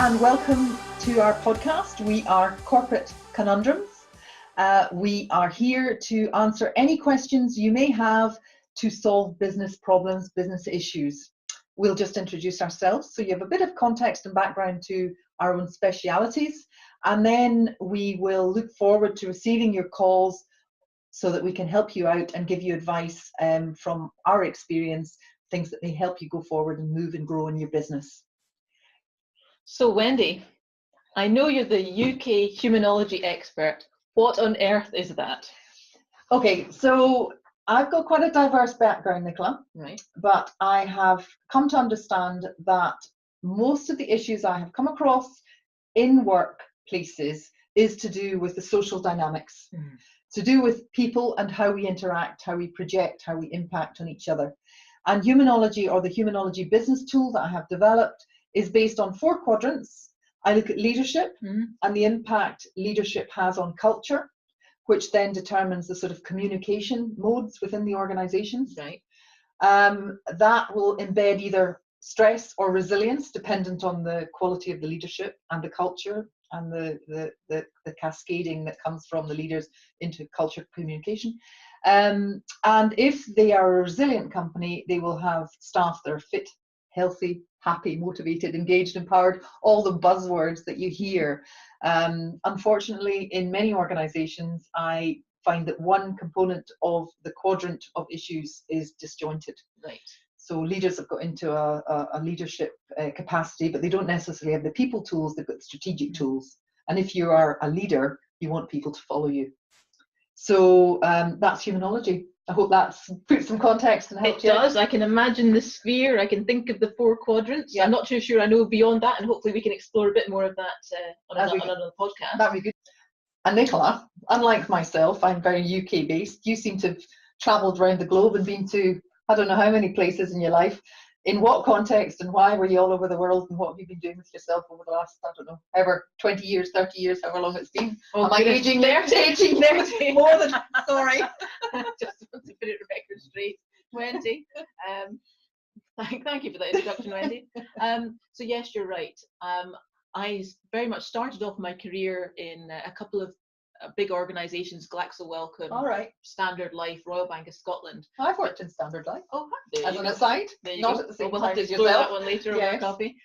and welcome to our podcast. We are Corporate Conundrums. We are here to answer any questions you may have to solve business problems, business issues. We'll just introduce ourselves so you have a bit of context and background to our own specialities, and then we will look forward to receiving your calls so that we can help you out and give you advice from our experience, things that may help you go forward and move and grow in your business. So Wendy, I know you're the UK humanology expert. What on earth is that? Okay, so I've got quite a diverse background, Nicola. Right. But I have come to understand that most of the issues I have come across in workplaces is to do with the social dynamics, to do with people and how we interact, how we project, how we impact on each other. And humanology, or the humanology business tool that I have developed, is based on 4 quadrants. I look at leadership and the impact leadership has on culture, which then determines the sort of communication modes within the organizations. Right. That will embed either stress or resilience, dependent on the quality of the leadership and the culture and the cascading that comes from the leaders into culture communication. And if they are a resilient company, they will have staff that are fit, healthy, happy, motivated, engaged, empowered, all the buzzwords that you hear. Unfortunately, in many organizations, I find that one component of the quadrant of issues is disjointed. Right. So leaders have got into a leadership capacity, but they don't necessarily have the people tools, they've got the strategic tools. And if you are a leader, you want people to follow you. So that's humanology. I hope that's put some context and helped you. It does. I can imagine the sphere. I can think of the 4 quadrants. Yeah. I'm not too sure I know beyond that, and hopefully we can explore a bit more of that on another podcast. That'd be good. And Nicola, unlike myself, I'm very UK based. You seem to have travelled around the globe and been to I don't know how many places in your life. In what context and why were you all over the world, and what have you been doing with yourself over the last, I don't know, ever 20 years, 30 years, however long it's been? Am I aging there? Aging there more than, sorry. Just want to put it record straight. 20. Thank you for that introduction, Wendy. So yes, you're right. I very much started off my career in a couple of big organisations, Glaxo Wellcome, All right. Standard Life, Royal Bank of Scotland. I've worked in Standard Life. Oh, there as you an go. aside, there you not go. at the same we'll time have to as explore yourself. that one later over a coffee.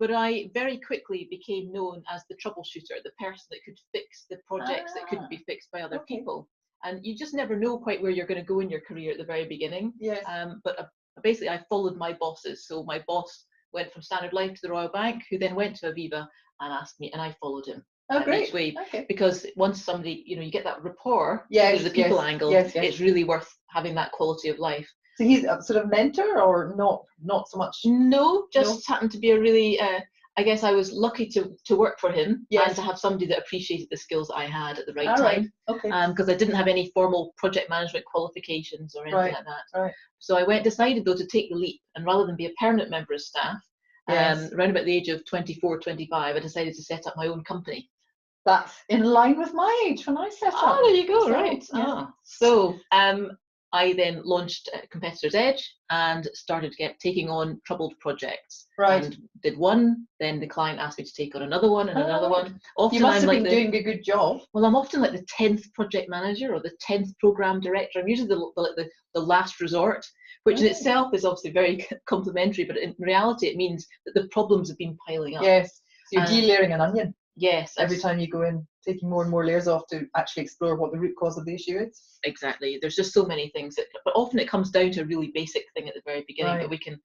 But I very quickly became known as the troubleshooter, the person that could fix the projects that couldn't be fixed by other people. And you just never know quite where you're going to go in your career at the very beginning. Yes. But basically, I followed my bosses. So my boss went from Standard Life to the Royal Bank, who then went to Aviva and asked me, and I followed him. Each way, because once somebody, you get that rapport, the people angle, it's really worth having that quality of life. So he's a sort of mentor, or not so much? No, just happened to be a really, I guess I was lucky to work for him and to have somebody that appreciated the skills I had at the right time. Because I didn't have any formal project management qualifications or anything like that. Right. So I decided though to take the leap, and rather than be a permanent member of staff, around about the age of 24, 25, I decided to set up my own company. That's in line with my age when I set up. Oh, there you go, right. Yeah. So I then launched Competitor's Edge and started taking on troubled projects. Right. And did one, then the client asked me to take on another one and another one. Often you must have been doing a good job. Well, I'm often like the 10th project manager or the 10th program director. I'm usually the last resort, which in itself is obviously very complimentary, but in reality it means that the problems have been piling up. Yes. So you're de-layering an onion. Yes. Every time you go in, taking more and more layers off to actually explore what the root cause of the issue is. Exactly. There's just so many things, but often it comes down to a really basic thing at the very beginning, but we can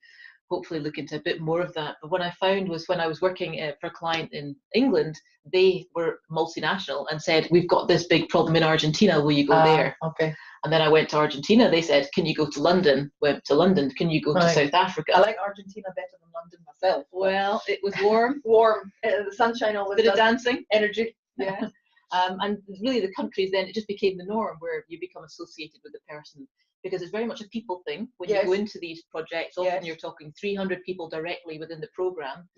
hopefully look into a bit more of that. But what I found was when I was working for a client in England, they were multinational and said, we've got this big problem in Argentina, will you go there? Okay. And then I went to Argentina. They said, can you go to London? Went to London. Can you go to South Africa? I like Argentina better than London myself. Well, it was warm. Warm. The sunshine always Bit of dancing. Energy. Yeah. And really the countries then, it just became the norm where you become associated with the person, because it's very much a people thing. When you go into these projects, often you're talking 300 people directly within the program,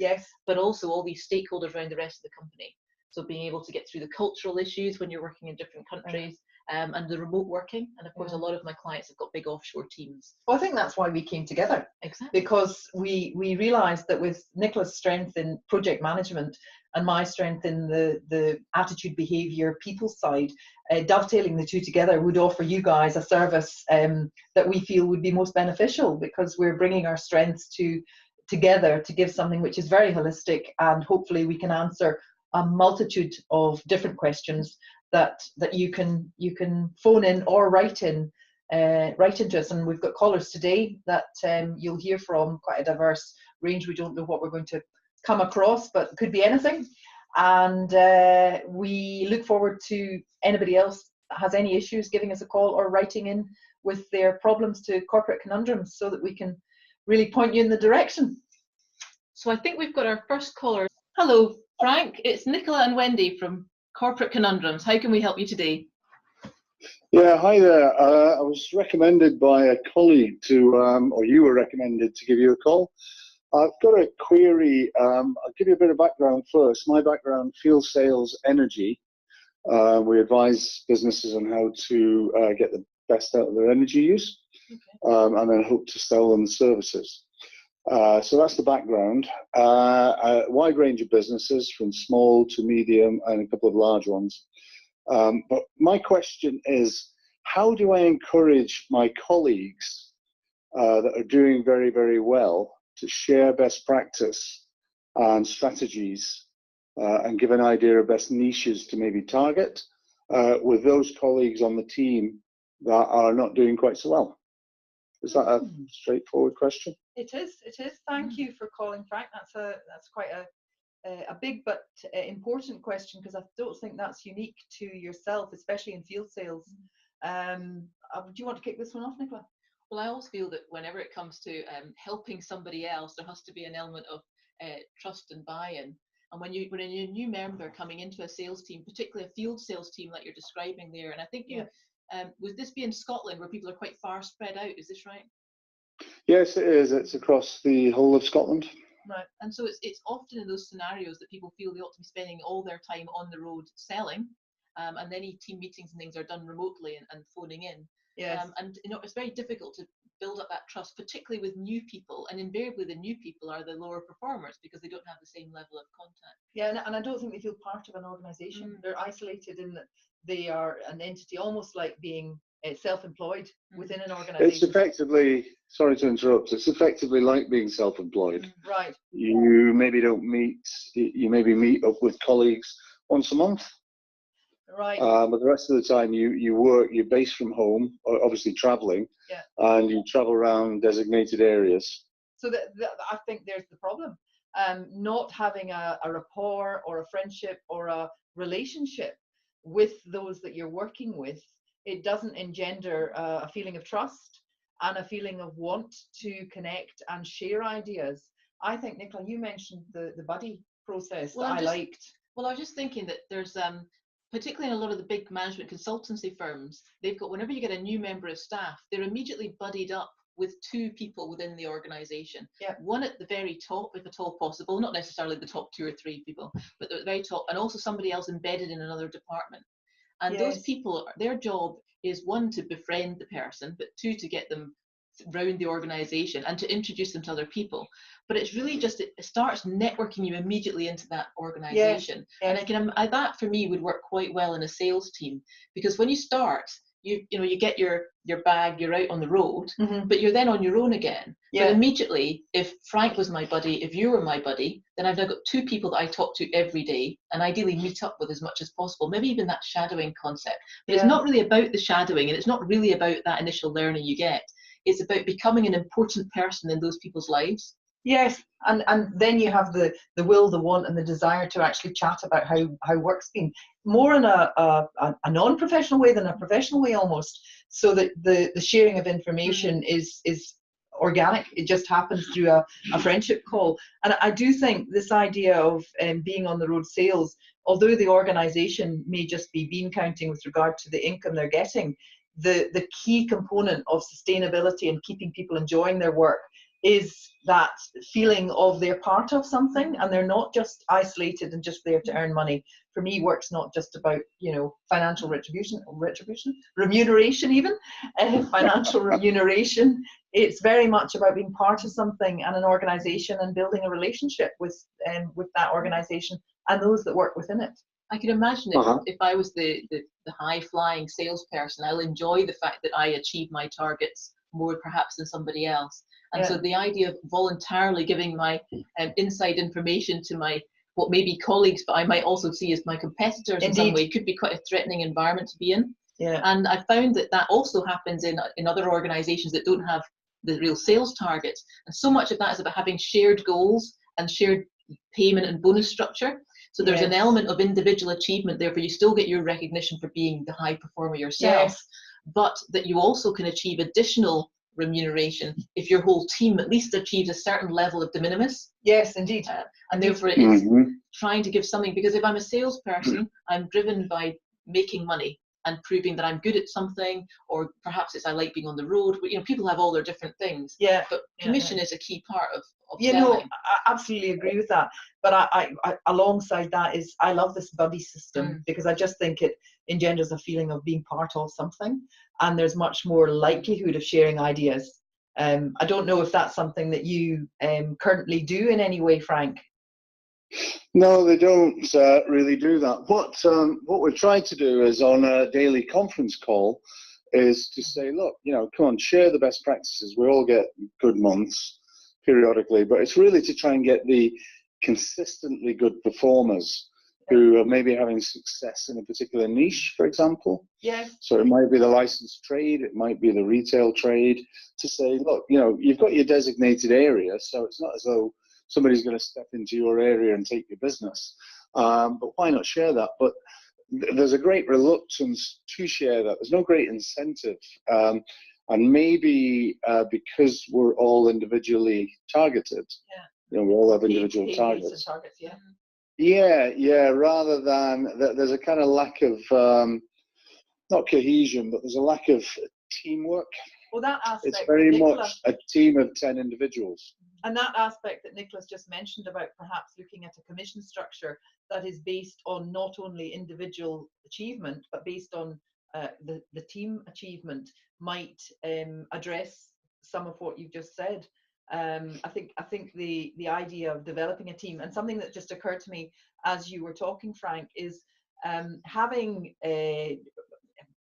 but also all these stakeholders around the rest of the company. So being able to get through the cultural issues when you're working in different countries, and the remote working. And of course, a lot of my clients have got big offshore teams. Well, I think that's why we came together. Exactly. Because we realised that with Nicola's strength in project management and my strength in the attitude, behaviour, people side, dovetailing the two together would offer you guys a service that we feel would be most beneficial, because we're bringing our strengths together to give something which is very holistic, and hopefully we can answer a multitude of different questions that you can phone in or write into us. And we've got callers today that you'll hear from, quite a diverse range. We don't know what we're going to come across, but it could be anything. And we look forward to anybody else that has any issues giving us a call or writing in with their problems to Corporate Conundrums, so that we can really point you in the direction. So I think we've got our first caller. Hello, Frank. It's Nicola and Wendy from Corporate Conundrums. How can we help you today? Yeah, hi there. I was recommended by a colleague to, or you were recommended to give you a call. I've got a query. I'll give you a bit of background first. My background, field sales, energy. We advise businesses on how to get the best out of their energy use, and then hope to sell them services. So that's the background. A wide range of businesses, from small to medium and a couple of large ones. But my question is, how do I encourage my colleagues that are doing very, very well to share best practice and strategies and give an idea of best niches to maybe target with those colleagues on the team that are not doing quite so well? Is that a straightforward question? It is. Thank you for calling, Frank. That's quite a big but important question, because I don't think that's unique to yourself, especially in field sales. Do you want to kick this one off, Nicola? Well, I always feel that whenever it comes to helping somebody else, there has to be an element of trust and buy-in. And when you're a new member coming into a sales team, particularly a field sales team like you're describing there, and I think with this being Scotland, where people are quite far spread out, is this right? Yes, it is. It's across the whole of Scotland. Right, and so it's often in those scenarios that people feel they ought to be spending all their time on the road selling, and any team meetings and things are done remotely and phoning in. Yes. And it's very difficult to build up that trust, particularly with new people, and invariably the new people are the lower performers because they don't have the same level of contact. Yeah, and I don't think they feel part of an organisation. They're isolated in that they are an entity, almost like being self-employed within an organisation. It's effectively, sorry to interrupt, it's effectively like being self-employed. Right. You maybe don't meet, you maybe meet up with colleagues once a month. Right. But the rest of the time you work, you're based from home, obviously travelling, and you travel around designated areas. So I think there's the problem. Not having a rapport or a friendship or a relationship with those that you're working with, it doesn't engender a feeling of trust and a feeling of want to connect and share ideas. I think, Nicola, you mentioned the buddy process that I liked. Well, I was just thinking that there's particularly in a lot of the big management consultancy firms, they've got, whenever you get a new member of staff, they're immediately buddied up with two people within the organisation. Yeah. One at the very top, if at all possible, not necessarily the top 2 or 3 people, but at the very top, and also somebody else embedded in another department. And those people, their job is, 1, to befriend the person, but 2, to get them around the organisation and to introduce them to other people. But it's really just, it starts networking you immediately into that organisation. Yes. And that for me would work quite well in a sales team, because when you start, you get your bag, you're out on the road, but you're then on your own again. But immediately, if Frank was my buddy, if you were my buddy, then I've now got 2 people that I talk to every day and ideally meet up with as much as possible. Maybe even that shadowing concept. But it's not really about the shadowing, and it's not really about that initial learning you get. It's about becoming an important person in those people's lives. Yes, and then you have the will, the want, and the desire to actually chat about how work's been, more in a non-professional way than a professional way almost, so that the sharing of information is organic. It just happens through a friendship call. And I do think this idea of being on the road sales, although the organisation may just be bean counting with regard to the income they're getting, the key component of sustainability and keeping people enjoying their work is that feeling of they're part of something and they're not just isolated and just there to earn money. For me, work's not just about, you know, financial remuneration even, financial remuneration. It's very much about being part of something and an organisation and building a relationship with that organisation and those that work within it. I can imagine if I was the high-flying salesperson, I'll enjoy the fact that I achieve my targets more perhaps than somebody else. And so the idea of voluntarily giving my inside information to my what may be colleagues, but I might also see as my competitors in some way, could be quite a threatening environment to be in. Yeah. And I found that also happens in other organizations that don't have the real sales targets. And so much of that is about having shared goals and shared payment and bonus structure. So there's an element of individual achievement, therefore you still get your recognition for being the high performer yourself, but that you also can achieve additional remuneration if your whole team at least achieves a certain level of de minimis. Yes, indeed. And therefore it's trying to give something, because if I'm a salesperson, I'm driven by making money and proving that I'm good at something, or perhaps it's I like being on the road. You know, people have all their different things. Yeah. But commission is a key part of you selling. know, I absolutely agree with that. But I alongside that is I love this buddy system because I just think it engenders a feeling of being part of something, and there's much more likelihood of sharing ideas. I don't know if that's something that you currently do in any way, Frank. No, they don't really do that. What we're trying to do is on a daily conference call is to say, look, you know, come on, share the best practices. We all get good months periodically, but it's really to try and get the consistently good performers who are maybe having success in a particular niche, for example. Yes. So it might be the licensed trade, it might be the retail trade, to say, look, you know, you've got your designated area, so it's not as though somebody's going to step into your area and take your business. But why not share that? But there's a great reluctance to share that. There's no great incentive. And maybe because we're all individually targeted, you know, we all have individual targets. Yeah, rather than, there's a kind of lack of, not cohesion, but there's a lack of teamwork. Well, that aspect, it's very much a team of 10 individuals. And that aspect that Nicholas just mentioned about perhaps looking at a commission structure that is based on not only individual achievement, but based on the team achievement might address some of what you've just said. I think the idea of developing a team, and something that just occurred to me as you were talking, Frank, is having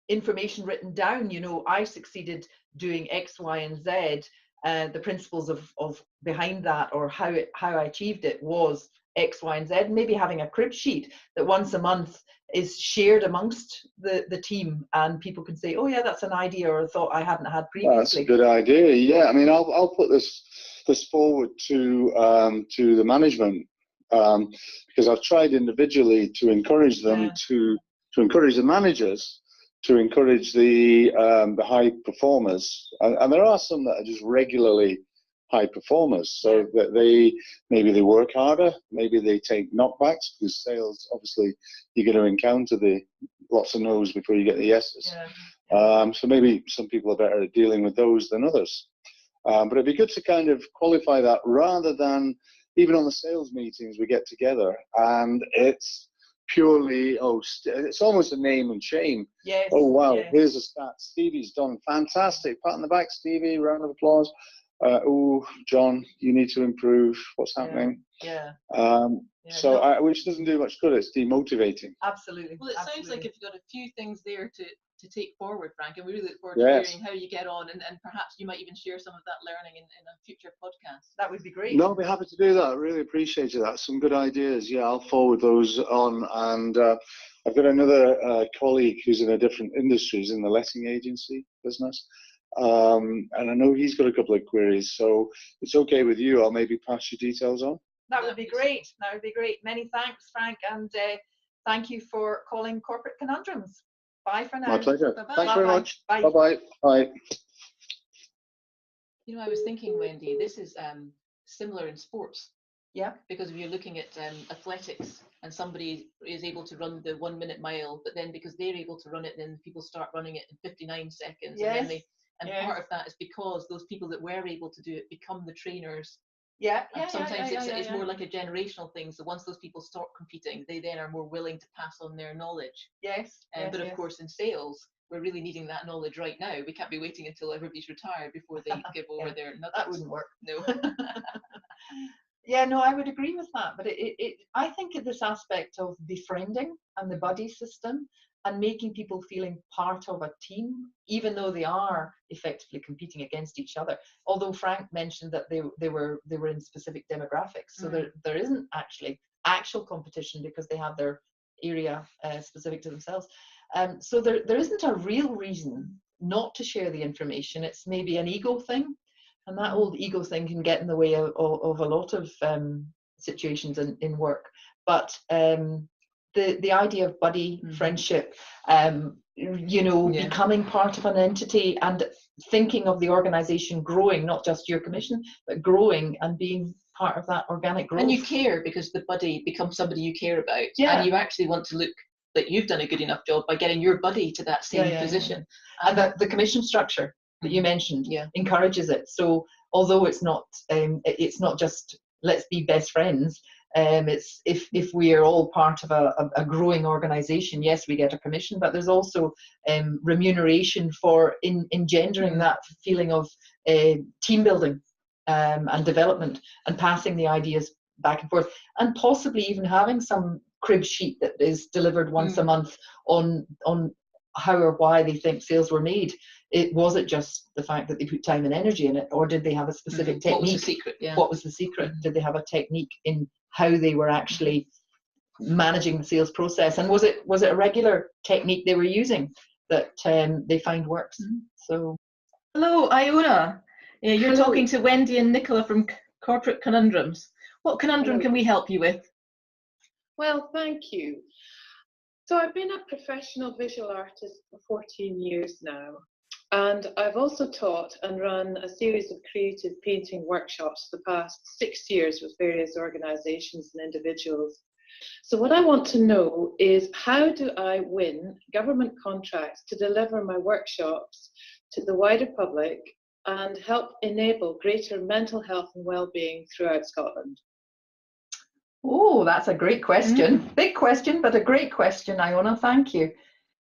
information written down. You know, I succeeded doing X, Y, and Z. The principles of behind that, or how I achieved it, was X, Y, and Z. Maybe having a crib sheet that once a month is shared amongst the team, and people can say, "Oh yeah, that's an idea or a thought I hadn't had previously." That's a good idea. Yeah, I mean, I'll put this forward to the management, because I've tried individually to encourage them to encourage the managers, to encourage the high performers, and there are some that are just regularly high performers, so that maybe they work harder, maybe they take knockbacks, because sales, obviously you're going to encounter the lots of no's before you get the yeses. So maybe some people are better at dealing with those than others, but it'd be good to kind of qualify that, rather than even on the sales meetings we get together and it's purely, it's almost a name and shame. Yes. Oh wow, here's a stat, Stevie's done fantastic, pat on the back, Stevie, round of applause. John, you need to improve, what's happening? So which doesn't do much good, it's demotivating. Absolutely. Well, it sounds like if you've got a few things there to take forward, Frank, and we really look forward to hearing how you get on, and perhaps you might even share some of that learning in a future podcast. That would be great. No, I'll be happy to do that. I really appreciate that. Some good ideas. Yeah, I'll forward those on. And I've got another colleague who's in a different industry, he's in the letting agency business. And I know he's got a couple of queries, so it's okay with you, I'll maybe pass your details on. That would be great. That would be great. Many thanks, Frank, and thank you for calling Corporate Conundrums. Bye for now. My pleasure. Bye-bye. Thanks very much. Bye. Bye-bye. Bye. You know, I was thinking, Wendy, this is similar in sports. Yeah. Because if you're looking at athletics, and somebody is able to run the 1 minute mile, but then because they're able to run it, then people start running it in 59 seconds, and then And part of that is because those people that were able to do it become the trainers. Sometimes it's more like a generational thing. So once those people stop competing, they then are more willing to pass on their knowledge. But of course, in sales, we're really needing that knowledge right now. We can't be waiting until everybody's retired before they give over their nuggets. That wouldn't work. No. Yeah, no, I would agree with that. But I think this aspect of befriending and the buddy system and making people feeling part of a team, even though they are effectively competing against each other. Although Frank mentioned that they were in specific demographics, so there isn't actually actual competition because they have their area specific to themselves. So there isn't a real reason not to share the information. It's maybe an ego thing. And that old ego thing can get in the way of a lot of situations in work. But the idea of buddy friendship, becoming part of an entity and thinking of the organisation growing, not just your commission, but growing and being part of that organic growth. And you care because the buddy becomes somebody you care about. Yeah. And you actually want to look that you've done a good enough job by getting your buddy to that same position. And the commission structure that you mentioned encourages it. So although it's not just let's be best friends, it's if we are all part of a growing organization, yes, we get a commission, but there's also remuneration for engendering that feeling of team building and development and passing the ideas back and forth, and possibly even having some crib sheet that is delivered once a month on how or why they think sales were made. Was it just the fact that they put time and energy in it, or did they have a specific technique? What was the secret? What was the secret? Did they have a technique in how they were actually managing the sales process, and was it a regular technique they were using that they find works? So, hello, Iona. You're talking to Wendy and Nicola from Corporate Conundrums. What conundrum can we help you with? Well, thank you. So I've been a professional visual artist for 14 years now, and I've also taught and run a series of creative painting workshops for the past 6 years with various organisations and individuals. So what I want to know is, how do I win government contracts to deliver my workshops to the wider public and help enable greater mental health and well-being throughout Scotland? Oh, that's a great question. Big question, but a great question, Iona. Thank you.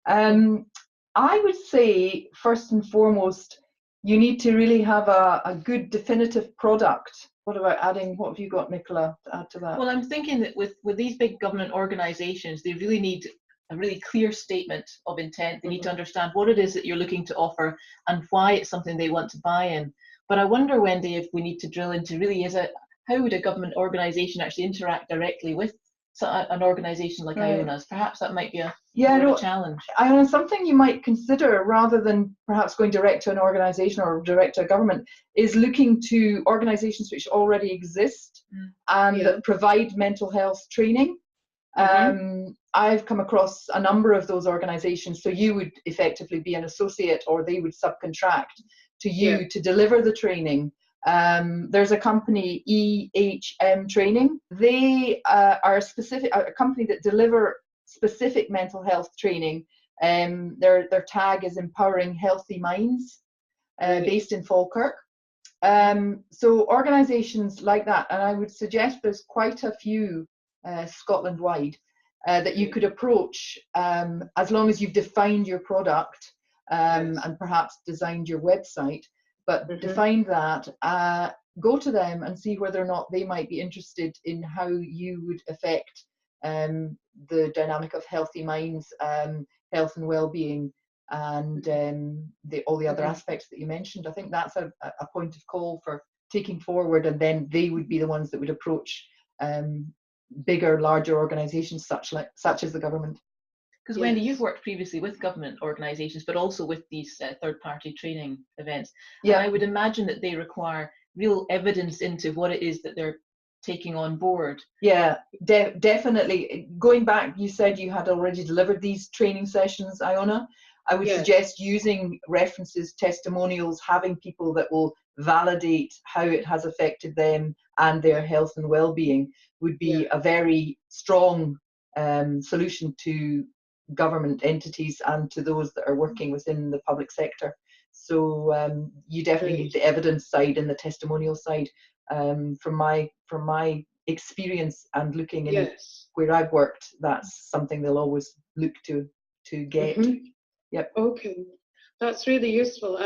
I would say, first and foremost, you need to really have a good definitive product. What have you got, Nicola, to add to that? Well, I'm thinking that with these big government organisations, they really need a really clear statement of intent. They need to understand what it is that you're looking to offer and why it's something they want to buy in. But I wonder, Wendy, if we need to drill into really, how would a government organisation actually interact directly with an organisation like Iona's? Perhaps that might be a challenge. Iona, something you might consider, rather than perhaps going direct to an organisation or direct to a government, is looking to organisations which already exist and that provide mental health training. I've come across a number of those organisations. So you would effectively be an associate, or they would subcontract to you to deliver the training. There's a company, EHM Training. They are a company that deliver specific mental health training. Their tag is Empowering Healthy Minds, based in Falkirk. So organisations like that, and I would suggest there's quite a few Scotland-wide that you could approach, as long as you've defined your product and perhaps designed your website. But define that, go to them and see whether or not they might be interested in how you would affect the dynamic of healthy minds, health and well-being, and all the other aspects that you mentioned. I think that's a point of call for taking forward, and then they would be the ones that would approach bigger, larger organisations such as the government. Because Wendy, you've worked previously with government organisations, but also with these third-party training events. And I would imagine that they require real evidence into what it is that they're taking on board. Yeah, definitely. Going back, you said you had already delivered these training sessions, Iona. I would suggest using references, testimonials, having people that will validate how it has affected them and their health and well-being would be a very strong solution to government entities and to those that are working within the public sector. So you definitely need the evidence side and the testimonial side. From my experience and looking in where I've worked, that's something they'll always look to get. Yep. Okay, that's really useful.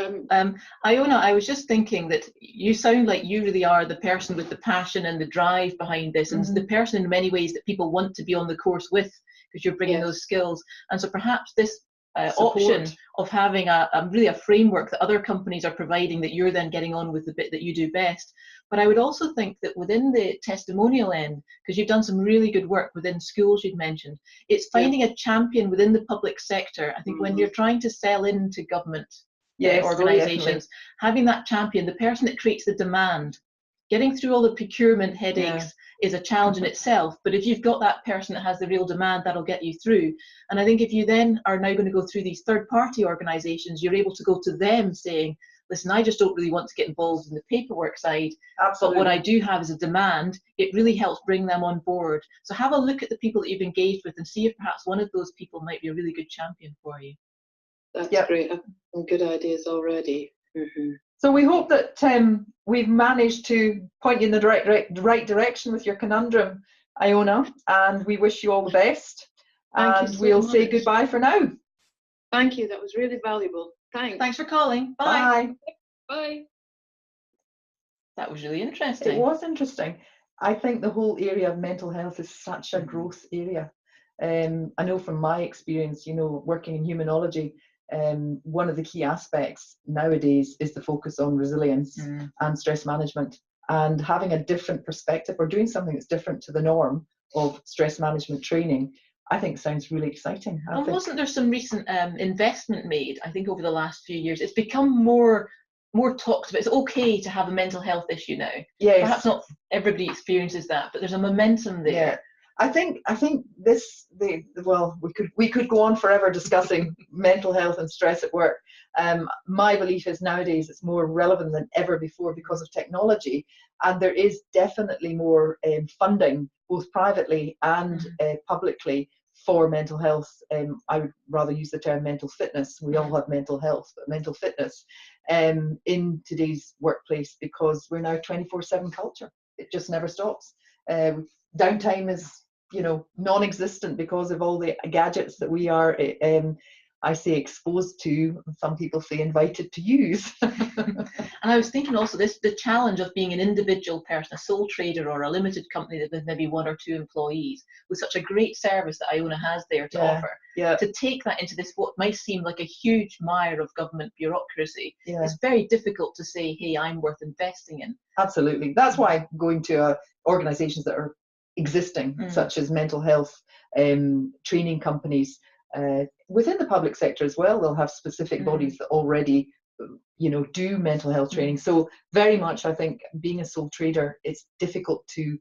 Iona, I was just thinking that you sound like you really are the person with the passion and the drive behind this, and the person in many ways that people want to be on the course with, because you're bringing those skills. And so perhaps this option of having really a framework that other companies are providing, that you're then getting on with the bit that you do best. But I would also think that within the testimonial end, because you've done some really good work within schools you'd mentioned, it's finding a champion within the public sector. I think when you're trying to sell into government organisations, having that champion, the person that creates the demand, getting through all the procurement headaches is a challenge in itself. But if you've got that person that has the real demand, that'll get you through. And I think if you then are now going to go through these third-party organisations, you're able to go to them saying, listen, I just don't really want to get involved in the paperwork side, but what I do have is a demand. It really helps bring them on board. So have a look at the people that you've engaged with and see if perhaps one of those people might be a really good champion for you. That's great. Some good ideas already. So we hope that we've managed to point you in the right direction with your conundrum, Iona, and we wish you all the best. And we'll say goodbye for now. Thank you. That was really valuable. Thanks. Thanks for calling. Bye. Bye. That was really interesting. It was interesting. I think the whole area of mental health is such a growth area. I know from my experience, working in humanology, one of the key aspects nowadays is the focus on resilience and stress management, and having a different perspective or doing something that's different to the norm of stress management training, I think sounds really exciting. And wasn't there some recent investment made, I think over the last few years? It's become more talked about. It's okay to have a mental health issue now. Yes. Perhaps not everybody experiences that, but there's a momentum there. Yeah. I think this we could go on forever discussing mental health and stress at work. My belief is nowadays it's more relevant than ever before because of technology, and there is definitely more funding, both privately and publicly, for mental health. I would rather use the term mental fitness. We all have mental health, but mental fitness in today's workplace, because we're now 24/7 culture. It just never stops. Downtime is non-existent because of all the gadgets that we are I say exposed to, some people say invited to use. And I was thinking also the challenge of being an individual person, a sole trader or a limited company that with maybe 1 or 2 employees, with such a great service that Iona has there to offer, to take that into this what might seem like a huge mire of government bureaucracy, it's very difficult to say, hey, I'm worth investing in. Absolutely. That's why going to organisations that are existing, such as mental health training companies, within the public sector as well, they'll have specific bodies that already do mental health training. So very much, I think, being a sole trader, it's difficult to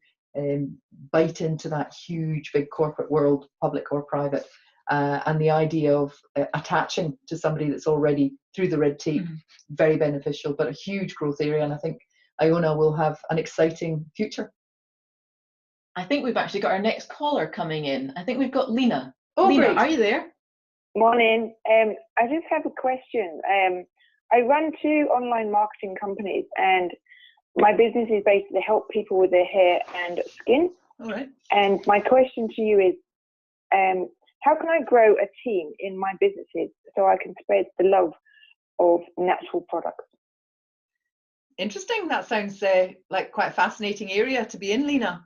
bite into that huge big corporate world, public or private, and the idea of attaching to somebody that's already through the red tape, very beneficial, but a huge growth area. And I think Iona will have an exciting future. I think we've actually got our next caller coming in. I think we've got Lena. Oh, Lena, great. Are you there? Morning. I just have a question. I run 2 online marketing companies, and my business is basically to help people with their hair and skin. All right. And my question to you is, how can I grow a team in my businesses so I can spread the love of natural products? Interesting. That sounds like quite a fascinating area to be in, Lena.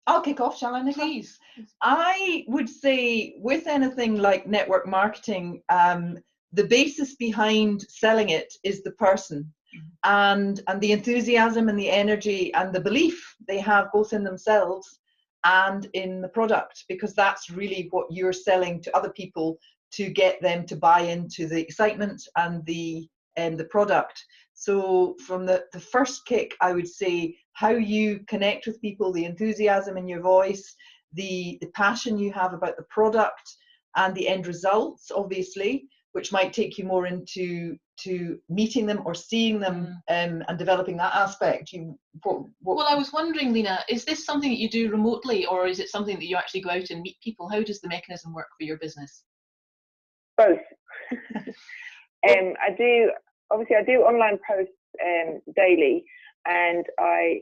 I'll kick off, shall I, Nicola? Please. I would say with anything like network marketing, the basis behind selling it is the person and the enthusiasm and the energy and the belief they have both in themselves and in the product, because that's really what you're selling to other people to get them to buy into the excitement and the product. So from the first kick, I would say how you connect with people, the enthusiasm in your voice, the passion you have about the product and the end results, obviously, which might take you more into to meeting them or seeing them and developing that aspect? Well, I was wondering, Lena, is this something that you do remotely, or is it something that you actually go out and meet people? How does the mechanism work for your business? Both. I do online posts daily, and I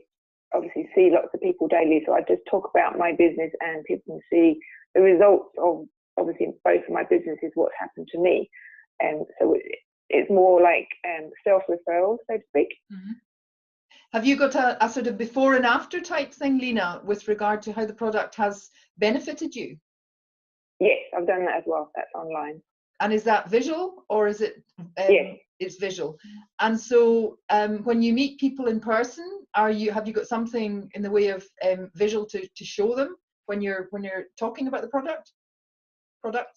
obviously see lots of people daily, so I just talk about my business and people can see the results of obviously both of my businesses, what's happened to me. So it's more like self-referral, so to speak. Mm-hmm. Have you got a sort of before and after type thing, Lena, with regard to how the product has benefited you? Yes, I've done that as well. That's online. And is that visual, or is it? Yes. It's visual. And so when you meet people in person, have you got something in the way of visual to show them when you're talking about the products?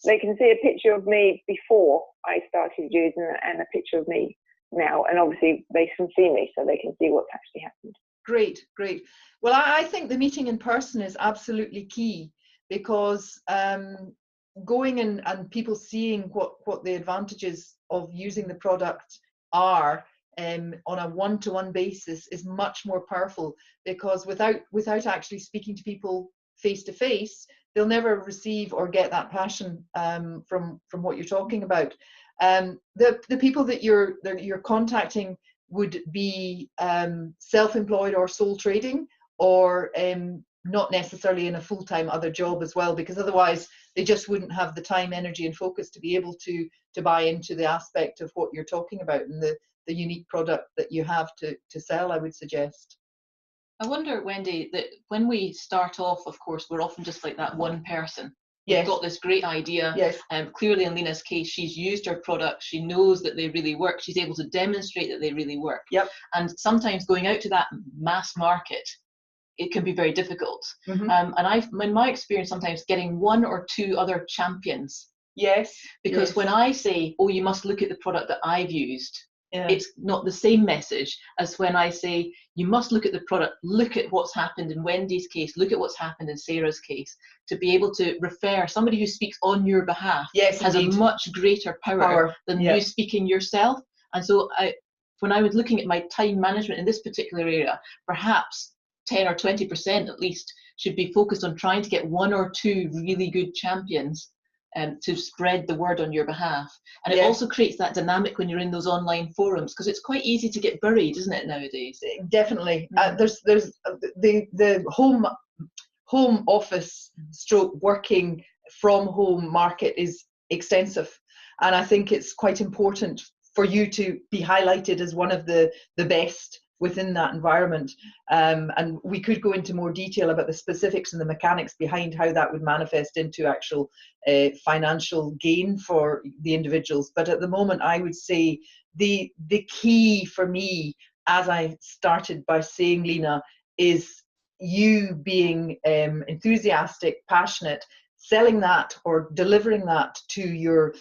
They can see a picture of me before I started using it and a picture of me now, and obviously they can see me, so they can see what's actually happened. Great. Well, I think the meeting in person is absolutely key, because going and people seeing what the advantages of using the product are on a one-to-one basis is much more powerful, because without actually speaking to people face to face, they'll never receive or get that passion from what you're talking about. The people that you're contacting would be self-employed or sole trading, or not necessarily in a full-time other job as well, because otherwise they just wouldn't have the time, energy and focus to be able to buy into the aspect of what you're talking about and the unique product that you have to sell, I would suggest. I wonder, Wendy, that when we start off, of course, we're often just like that one person. Yes. We've got this great idea. Yes. Clearly in Lena's case, she's used her products. She knows that they really work. She's able to demonstrate that they really work. Yep. And sometimes going out to that mass market, it can be very difficult. Mm-hmm. And in my experience, sometimes getting one or two other champions. Yes. Because yes. when I say, oh, you must look at the product that I've used, it's not the same message as when I say, you must look at the product, look at what's happened in Wendy's case, look at what's happened in Sarah's case, to be able to refer. Somebody who speaks on your behalf has indeed. A much greater power than you speaking yourself. And so when I was looking at my time management in this particular area, perhaps 10 or 20% at least should be focused on trying to get one or two really good champions to spread the word on your behalf. And it also creates that dynamic when you're in those online forums, because it's quite easy to get buried, isn't it, nowadays? Definitely. There's the home office stroke working from home market is extensive, and I think it's quite important for you to be highlighted as one of the best within that environment, and we could go into more detail about the specifics and the mechanics behind how that would manifest into actual financial gain for the individuals. But at the moment, I would say the key for me, as I started by saying, Lena, is you being enthusiastic, passionate, selling that or delivering that to your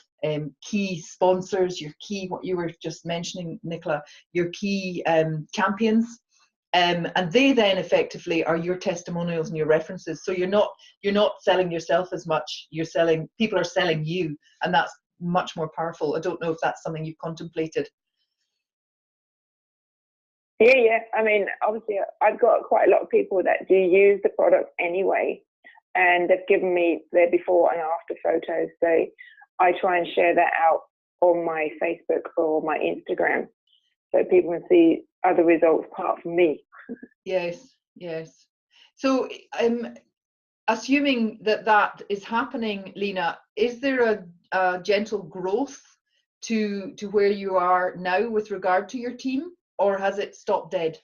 key sponsors, your key, what you were just mentioning, Nicola, your key champions, and they then effectively are your testimonials and your references. So you're not selling yourself as much, people are selling you, and that's much more powerful. I don't know if that's something you've contemplated. Yeah. I mean, obviously I've got quite a lot of people that do use the product anyway, and they've given me their before and after photos. So I try and share that out on my Facebook or my Instagram, so people can see other results apart from me. Yes. So assuming that is happening, Lena, is there a gentle growth to where you are now with regard to your team, or has it stopped dead?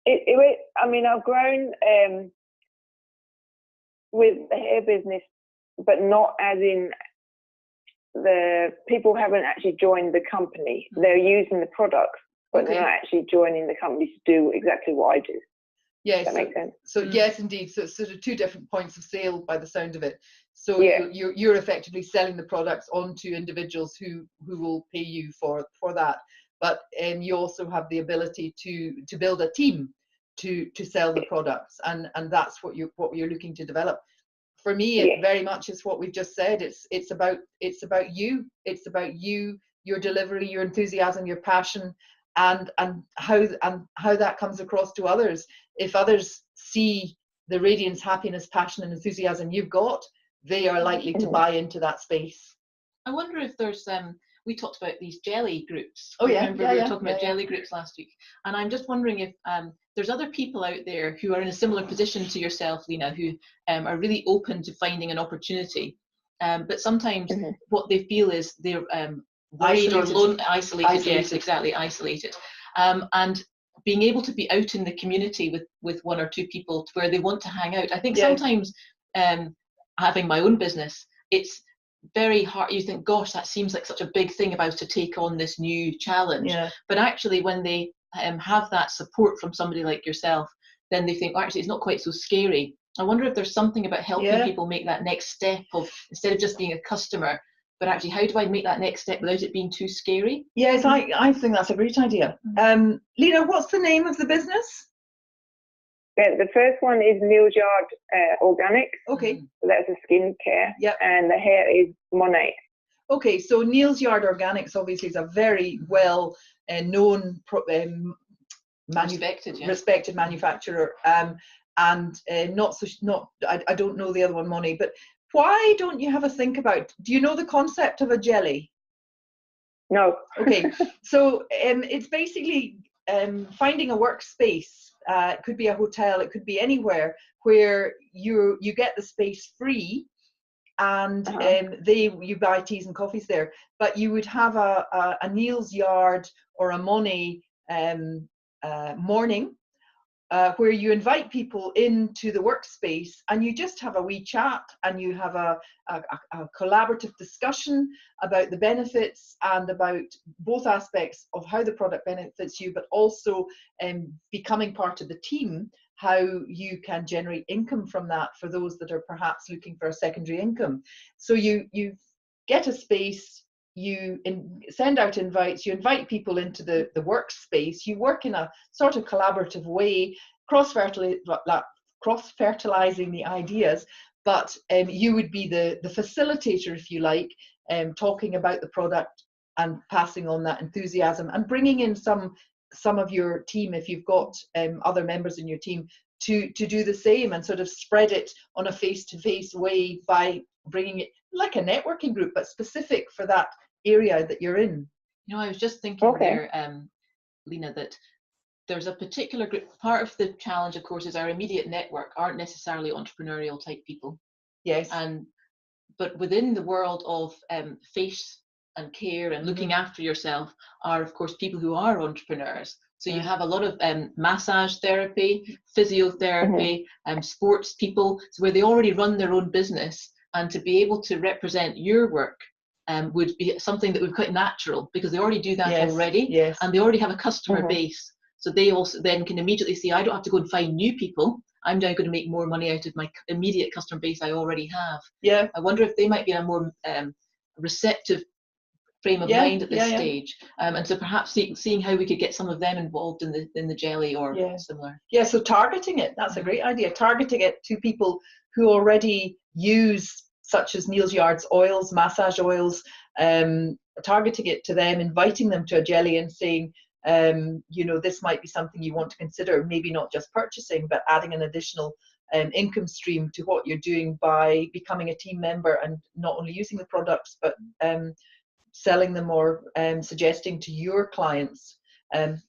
I mean, I've grown with the hair business, but not as in the people haven't actually joined the company. They're using the products, but they're not actually joining the company to do exactly what I do. Yes. Does that make sense? So yes, indeed. So it's sort of two different points of sale by the sound of it. So you're effectively selling the products onto individuals who will pay you for that. But you also have the ability to build a team to sell the products, and that's what you're looking to develop. For me, it very much is what we've just said. It's about you. It's about you your delivery, your enthusiasm, your passion, and how that comes across to others. If others see the radiance, happiness, passion, and enthusiasm you've got, they are likely to buy into that space. I wonder if there's we talked about these jelly groups. Oh yeah, Remember we were talking about jelly groups last week, and I'm just wondering if there's other people out there who are in a similar position to yourself, Lena, who are really open to finding an opportunity, but sometimes what they feel is they're worried or isolated. Yes, exactly, isolated, and being able to be out in the community with one or two people where they want to hang out. I think sometimes having my own business, it's very hard. You think, gosh, that seems like such a big thing if I was to take on this new challenge. But actually, when they have that support from somebody like yourself, then they think, oh, actually, it's not quite so scary. I wonder if there's something about helping people make that next step of, instead of just being a customer, but actually, how do I make that next step without it being too scary? Yes, I think that's a great idea. Lena, what's the name of the business? The first one is Neal's Yard Organic. Okay. So that's a skincare. Yep. And the hair is Monat. Okay, so Neal's Yard Organics obviously is a very well known respected manufacturer, and I don't know the other one, Monat, but why don't you have a think about, do you know the concept of a jelly? No. Okay, so it's basically finding a workspace. It could be a hotel, it could be anywhere where you get the space free, and you buy teas and coffees there, but you would have a Neal's Yard or a Monat morning where you invite people into the workspace and you just have a wee chat, and you have a collaborative discussion about the benefits and about both aspects of how the product benefits you, but also becoming part of the team, how you can generate income from that for those that are perhaps looking for a secondary income. So you get a space, you send out invites, you invite people into the workspace, you work in a sort of collaborative way, cross-fertilizing the ideas, but you would be the facilitator, if you like, talking about the product and passing on that enthusiasm and bringing in some of your team, if you've got other members in your team, to do the same and sort of spread it on a face-to-face way by bringing it like a networking group, but specific for that area that you're in. You know, I was just thinking there, Lena, that there's a particular group. Part of the challenge, of course, is our immediate network aren't necessarily entrepreneurial type people. Yes. But within the world of face and care and looking after yourself are, of course, people who are entrepreneurs. So you have a lot of massage therapy, physiotherapy, sports people, so where they already run their own business, and to be able to represent your work would be something that would be quite natural, because they already do that already, and they already have a customer base. So they also then can immediately see, I don't have to go and find new people. I'm now going to make more money out of my immediate customer base I already have. Yeah. I wonder if they might be a more receptive frame of mind at this stage, and so perhaps seeing how we could get some of them involved in the jelly or similar. Yeah, so targeting it, that's a great idea. Targeting it to people who already use, such as Neal's Yard's oils, massage oils, targeting it to them, inviting them to a jelly and saying, you know, this might be something you want to consider, maybe not just purchasing, but adding an additional income stream to what you're doing by becoming a team member and not only using the products, but selling them or suggesting to your clients, and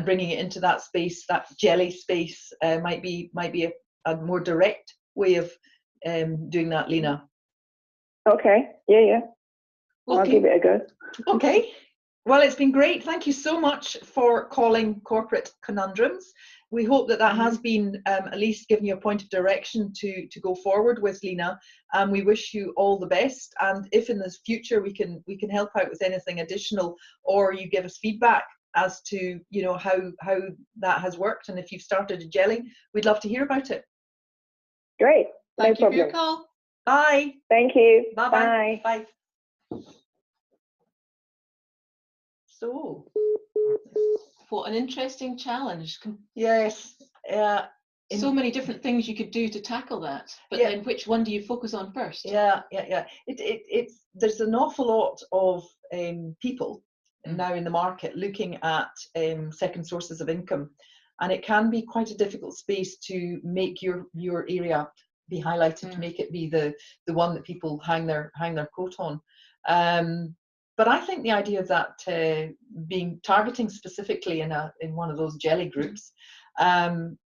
bringing it into that space, that jelly space, might be a more direct way of doing that, Lena. Okay, yeah. Okay. I'll give it a go. Okay. Well, it's been great. Thank you so much for calling Corporate Conundrums. We hope that has been at least given you a point of direction to go forward with, Lena. And we wish you all the best. And if in the future we can help out with anything additional, or you give us feedback as to, you know, how that has worked, and if you've started a jelly, we'd love to hear about it. Great. Thank you for your call. Bye. Thank you. Bye. Bye. So, what an interesting challenge. Yes. So many different things you could do to tackle that, but then which one do you focus on first? Yeah. There's an awful lot of people now in the market looking at second sources of income, and it can be quite a difficult space to make your area be highlighted, to make it be the one that people hang their coat on. But I think the idea of that being targeting specifically in one of those jelly groups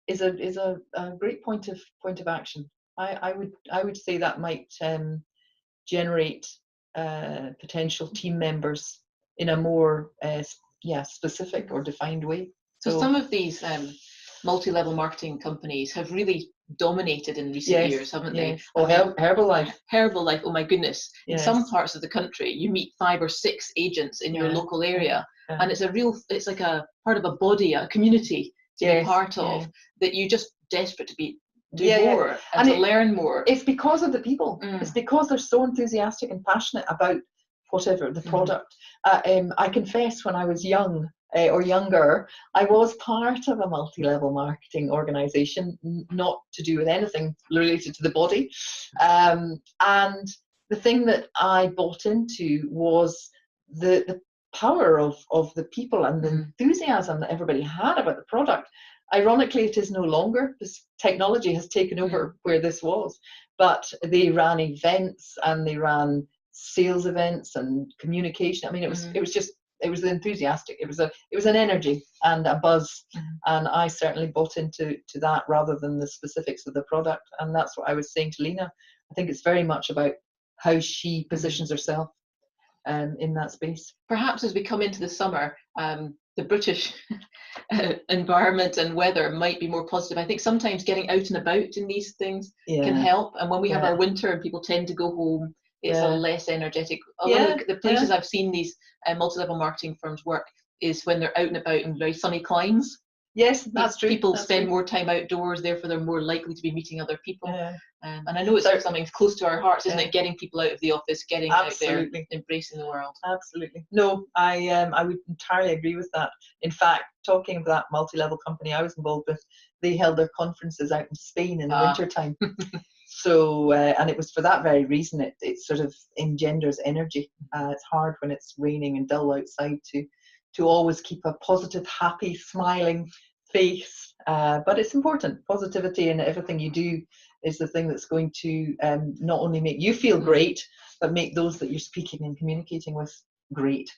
is a great point of action. I would say that might generate potential team members in a more specific or defined way. So some of these multi-level marketing companies have really dominated in recent years, haven't they? Oh, Herbalife. Herbalife, oh my goodness. Yes. In some parts of the country, you meet 5 or 6 agents in your local area, and it's like a part of a body, a community to be part of, that you're just desperate to do more and to learn more. It's because of the people. It's because they're so enthusiastic and passionate about whatever the product. I confess, when I was young or younger, I was part of a multi-level marketing organization, not to do with anything related to the body. And the thing that I bought into was the power of the people and the enthusiasm that everybody had about the product. Ironically, it is no longer. This technology has taken over where this was, but they ran events and they ran sales events and communication. I mean, it was enthusiastic. It was an energy and a buzz, and I certainly bought into that rather than the specifics of the product. And that's what I was saying to Lena. I think it's very much about how she positions herself in that space. Perhaps as we come into the summer, the British environment and weather might be more positive. I think sometimes getting out and about in these things can help. And when we have our winter and people tend to go home, it's a less energetic. One of the places I've seen these multi-level marketing firms work is when they're out and about in very sunny climes. Yes, that's true. People spend more time outdoors, therefore they're more likely to be meeting other people. And I know it's something close to our hearts, isn't it? Getting people out of the office, getting out there, embracing the world. Absolutely. No, I would entirely agree with that. In fact, talking of that multi-level company I was involved with, they held their conferences out in Spain in the winter time. So, and it was for that very reason. It sort of engenders energy. It's hard when it's raining and dull outside to always keep a positive, happy, smiling face. But it's important. Positivity in everything you do is the thing that's going to not only make you feel great, but make those that you're speaking and communicating with great.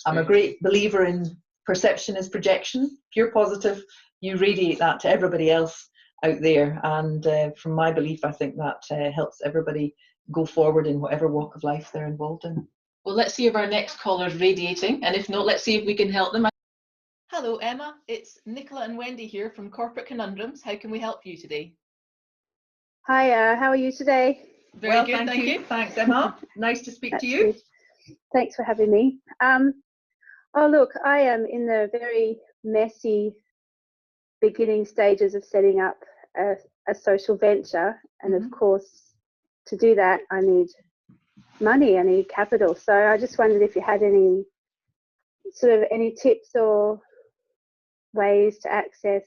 I'm a great believer in perception is projection. If you're positive, you radiate that to everybody else out there. And from my belief, I think that helps everybody go forward in whatever walk of life they're involved in. Well, let's see if our next caller's radiating, and if not, let's see if we can help them. Hello, Emma. It's Nicola and Wendy here from Corporate Conundrums. How can we help you today? Hi, how are you today? Very good, thank you. Thanks, Emma. Nice to speak to you. Good. Thanks for having me. Oh, look, I am in the very messy beginning stages of setting up a social venture, and of course, to do that, I need money, I need capital. So I just wondered if you had any tips or ways to access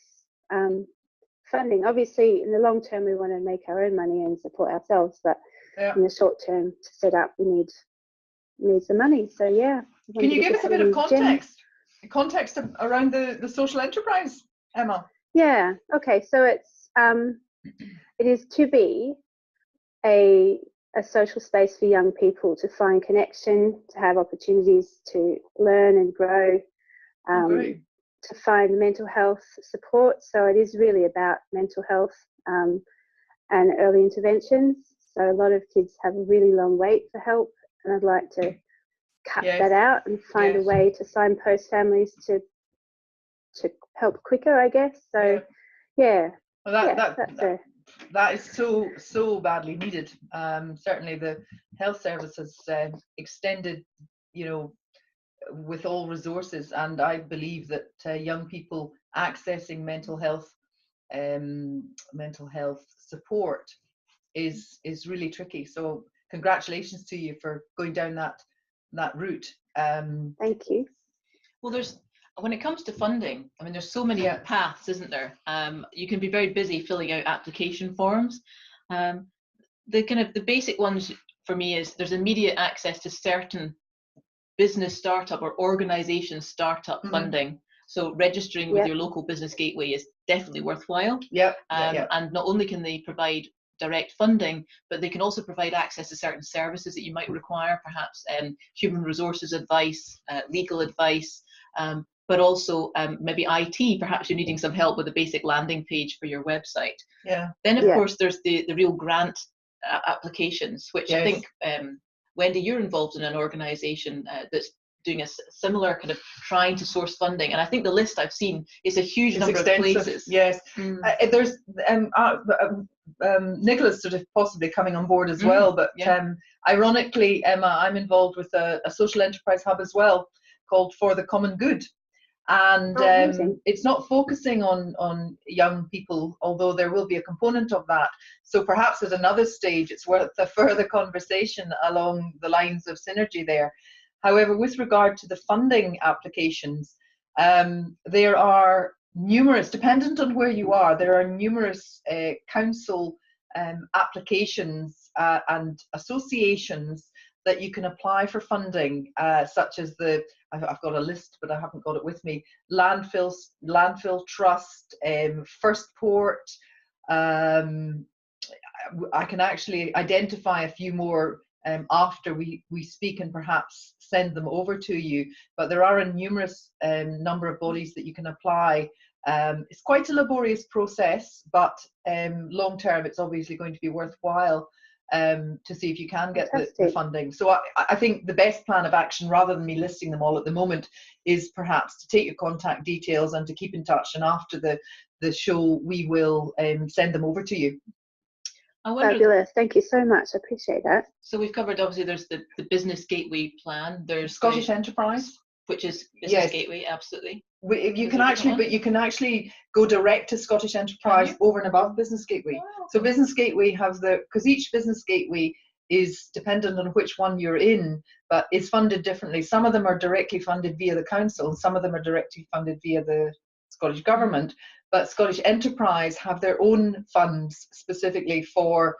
funding. Obviously, in the long term, we want to make our own money and support ourselves, but in the short term, to set up, we need some money. So yeah. Can you give us a bit of context around the social enterprise, Emma? Yeah. Okay. So it is to be a social space for young people to find connection, to have opportunities to learn and grow, to find mental health support. So it is really about mental health and early interventions. So a lot of kids have a really long wait for help, and I'd like to cut that out and find a way to signpost families to help quicker, I guess. So yeah. Well, that is so badly needed. Certainly the health service has extended, with all resources, and I believe that young people accessing mental health support is really tricky. So congratulations to you for going down that route. Thank you. Well, when it comes to funding, I mean, there's so many paths, isn't there? You can be very busy filling out application forms. The basic ones for me is there's immediate access to certain business startup or organization startup funding. So registering with your local business gateway is definitely worthwhile. And not only can they provide direct funding, but they can also provide access to certain services that you might require, perhaps human resources advice, legal advice, but also maybe IT. Perhaps you're needing some help with a basic landing page for your website. Then, of course, there's the real grant applications, which I think, Wendy, you're involved in an organisation that's doing a similar kind of trying to source funding, and I think the list I've seen is a huge number of places. There's Nicholas sort of possibly coming on board as well, but ironically, Emma, I'm involved with a social enterprise hub as well called For the Common Good, and it's not focusing on young people, although there will be a component of that. So perhaps at another stage it's worth a further conversation along the lines of synergy there. However, with regard to the funding applications, there are numerous, dependent on where you are, there are numerous council applications and associations that you can apply for funding, such as I've got a list, but I haven't got it with me, Landfill Trust, First Port. I can actually identify a few more after we speak and perhaps send them over to you, but there are a numerous number of bodies that you can apply. It's quite a laborious process, but long term it's obviously going to be worthwhile to see if you can get the funding. So I think the best plan of action, rather than me listing them all at the moment, is perhaps to take your contact details and to keep in touch, and after the show we will send them over to you. Fabulous, thank you so much, I appreciate that. So we've covered, obviously there's the business gateway plan, there's Scottish Enterprise, which is business gateway, absolutely. You can actually go direct to Scottish Enterprise over and above Business Gateway. Wow. So Business Gateway have because each Business Gateway is dependent on which one you're in, but is funded differently. Some of them are directly funded via the council, some of them are directly funded via the Scottish Government, but Scottish Enterprise have their own funds specifically for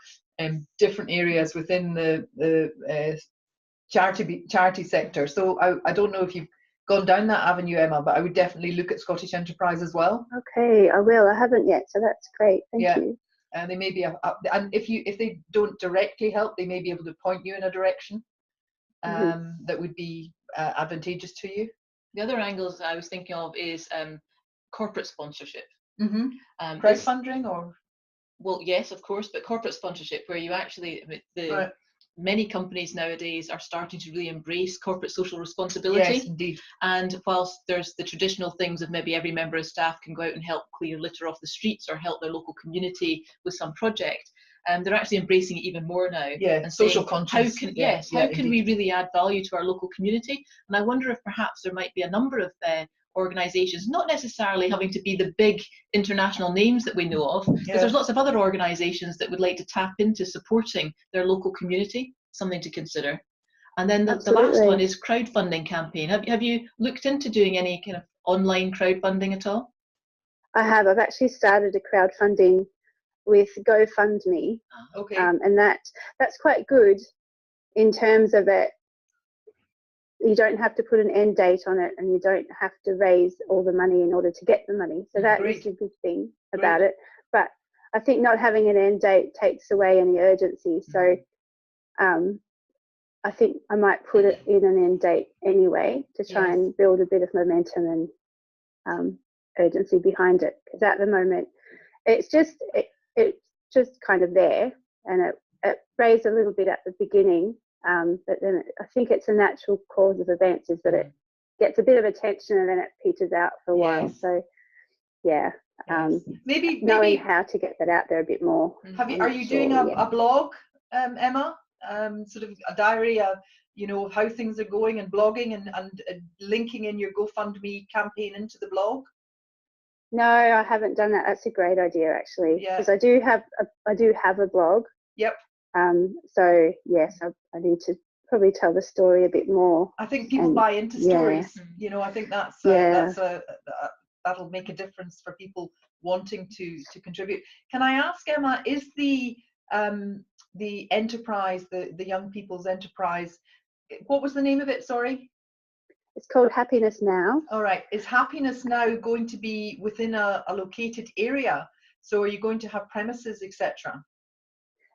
different areas within the charity sector. So I don't know if you've gone down that avenue, Emma, but I would definitely look at Scottish Enterprise as well. Okay, I will. I haven't yet, so that's great. Thank you. And they may be, and if they don't directly help, they may be able to point you in a direction that would be advantageous to you. The other angles I was thinking of is corporate sponsorship. Crowdfunding, or? Well, yes, of course, but corporate sponsorship, where you actually, many companies nowadays are starting to really embrace corporate social responsibility. Yes, indeed. And whilst there's the traditional things of maybe every member of staff can go out and help clear litter off the streets or help their local community with some project, they're actually embracing it even more now. And social conscience. How can we really add value to our local community? And I wonder if perhaps there might be a number of organisations, not necessarily having to be the big international names that we know of, because there's lots of other organisations that would like to tap into supporting their local community, something to consider. And then the last one is crowdfunding campaign. Have you looked into doing any kind of online crowdfunding at all? I have. I've actually started a crowdfunding with GoFundMe, and that's quite good in terms of it. You don't have to put an end date on it, and you don't have to raise all the money in order to get the money. So that is a good thing about it. But I think not having an end date takes away any urgency. So I think I might put it in an end date anyway to try and build a bit of momentum and urgency behind it. Because at the moment, it's just kind of there, and it raised a little bit at the beginning. But then I think it's a natural cause of events is that it gets a bit of attention and then it peters out for a while. So maybe knowing how to get that out there a bit more. Are you doing a blog, Emma? Sort of a diary of how things are going, and blogging and linking in your GoFundMe campaign into the blog? No, I haven't done that. That's a great idea, actually, because I do have a blog. So yes, I need to probably tell the story a bit more. I think people buy into stories. I think that'll make a difference for people wanting to contribute. Can I ask, Emma, is the enterprise, the young people's enterprise, what was the name of it? Sorry. It's called Happiness Now. All right. Is Happiness Now going to be within a located area? So are you going to have premises, etc.?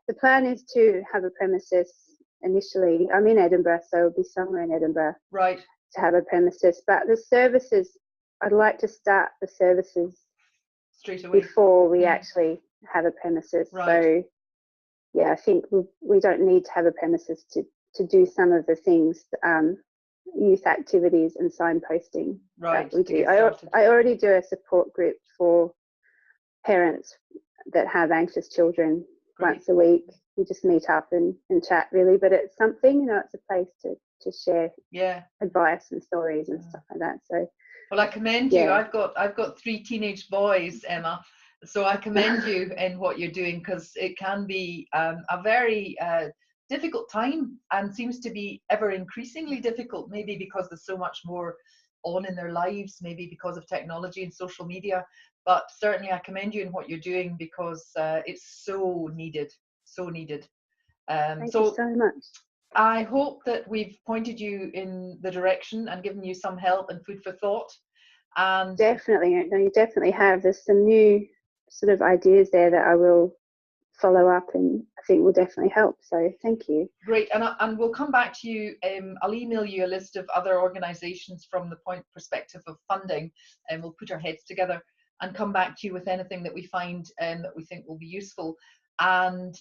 The plan is to have a premises initially. I'm in Edinburgh, so it'll be somewhere in Edinburgh. Right. To have a premises. But the services, I'd like to start the services straight away before we actually have a premises. Right. So yeah, I think we don't need to have a premises to do some of the things, youth activities and signposting right. that we do. I already do a support group for parents that have anxious children. Great. Once a week. We just meet up and chat really, but it's something, you know, it's a place to share advice and stories and stuff like that. So well, I commend you. I've got 3 teenage boys, Emma, so I commend you in what you're doing, because it can be a very difficult time, and seems to be ever increasingly difficult, maybe because there's so much more on in their lives, maybe because of technology and social media, but certainly I commend you in what you're doing, because it's so needed. Thank you so much. I hope that we've pointed you in the direction and given you some help and food for thought. And definitely, no, you definitely have. There's some new sort of ideas there that I will follow up, and I think will definitely help. So thank you. Great, and we'll come back to you. I'll email you a list of other organisations from the perspective of funding, and we'll put our heads together and come back to you with anything that we find that we think will be useful. And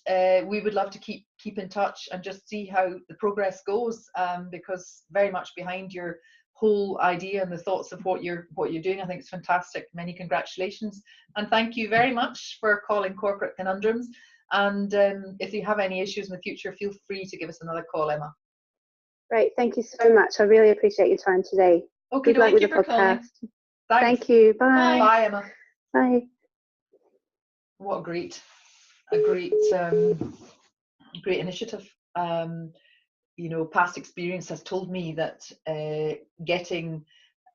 we would love to keep in touch and just see how the progress goes, because very much behind your whole idea and the thoughts of what you're doing. I think it's fantastic. Many congratulations, and thank you very much for calling Corporate Conundrums. And if you have any issues in the future, feel free to give us another call, Emma. Great, thank you so much. I really appreciate your time today. Okay, good luck with the podcast. Thank you. Bye. Bye, Emma. Bye. What a great initiative. You know, past experience has told me that getting